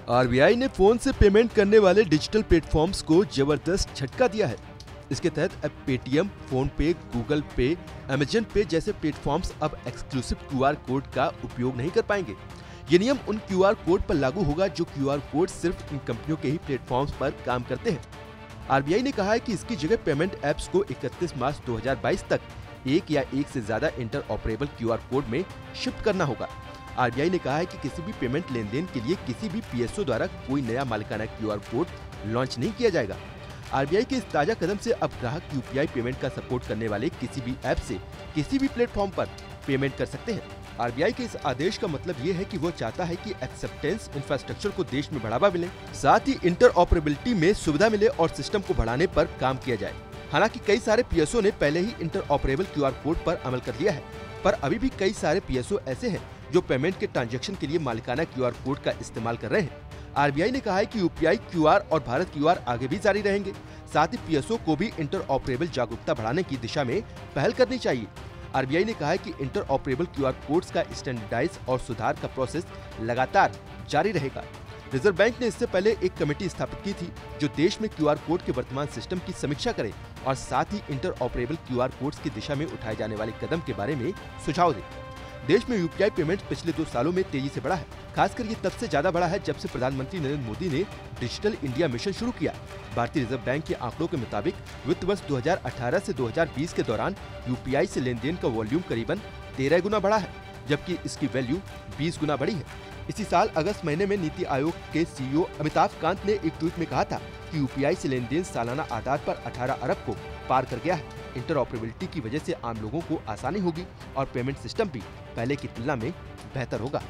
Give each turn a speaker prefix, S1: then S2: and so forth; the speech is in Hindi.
S1: आरबीआई ने फोन से पेमेंट करने वाले डिजिटल प्लेटफॉर्म्स को जबरदस्त झटका दिया है। इसके तहत अब पेटीएम, फोन पे, गूगल पे, अमेजन पे जैसे प्लेटफॉर्म्स अब एक्सक्लूसिव क्यूआर कोड का उपयोग नहीं कर पाएंगे। ये नियम उन क्यूआर कोड पर लागू होगा जो क्यूआर कोड सिर्फ इन कंपनियों के ही प्लेटफॉर्म्स पर काम करते हैं। आरबीआई ने कहा है कि इसकी जगह पेमेंट एप्स को 31 मार्च 2022 तक एक या एक से ज्यादा इंटर ऑपरेबल क्यूआर कोड में शिफ्ट करना होगा। आरबीआई ने कहा है कि किसी भी पेमेंट लेन देन के लिए किसी भी पीएसओ द्वारा कोई नया मालिकाना क्यूआर कोड लॉन्च नहीं किया जाएगा। आरबीआई के इस ताजा कदम से अब ग्राहक यूपीआई पेमेंट का सपोर्ट करने वाले किसी भी ऐप से किसी भी प्लेटफॉर्म पर पेमेंट कर सकते हैं। आरबीआई के इस आदेश का मतलब ये है कि वो चाहता है कि एक्सेप्टेंस इंफ्रास्ट्रक्चर को देश में बढ़ावा मिले, साथ ही इंटर ऑपरेबिलिटी में सुविधा मिले और सिस्टम को बढ़ाने पर काम किया जाए। हालांकि कई सारे पीएसओ ने पहले ही इंटर ऑपरेबल क्यूआर कोड पर अमल कर लिया है, पर अभी भी कई सारे पीएसओ ऐसे हैं जो पेमेंट के ट्रांजैक्शन के लिए मालिकाना क्यूआर कोड का इस्तेमाल कर रहे हैं। आरबीआई ने कहा है कि यूपीआई क्यूआर और भारत क्यूआर आगे भी जारी रहेंगे। साथ ही पीएसओ को भी इंटर ऑपरेबल जागरूकता बढ़ाने की दिशा में पहल करनी चाहिए। आरबीआई ने कहा है कि इंटर ऑपरेबल क्यूआर कोड्स का स्टैंडर्डाइज और सुधार का प्रोसेस लगातार जारी रहेगा। रिजर्व बैंक ने इससे पहले एक कमेटी स्थापित की थी जो देश में क्यूआर कोड के वर्तमान सिस्टम की समीक्षा करे और साथ ही इंटर ऑपरेबल क्यूआर कोड्स की दिशा में उठाए जाने वाले कदम के बारे में सुझाव दे। देश में यूपीआई पेमेंट पिछले 2 सालों में तेजी से बढ़ा है। खासकर ये तब से ज्यादा बढ़ा है जब से प्रधानमंत्री नरेंद्र मोदी ने डिजिटल इंडिया मिशन शुरू किया। भारतीय रिजर्व बैंक के आंकड़ों के मुताबिक वित्त वर्ष 2018 से 2020 के दौरान यूपीआई से लेन देन का वॉल्यूम करीबन 13 गुना बढ़ा है, जबकि इसकी वैल्यू 20 गुना बढ़ी है। इसी साल अगस्त महीने में नीति आयोग के सीईओ अमिताभ कांत ने एक ट्वीट में कहा था कि यूपीआई से लेन देन सालाना आधार पर 18 अरब को पार कर गया है। इंटरऑपरेबिलिटी की वजह से आम लोगों को आसानी होगी और पेमेंट सिस्टम भी पहले की तुलना में बेहतर होगा।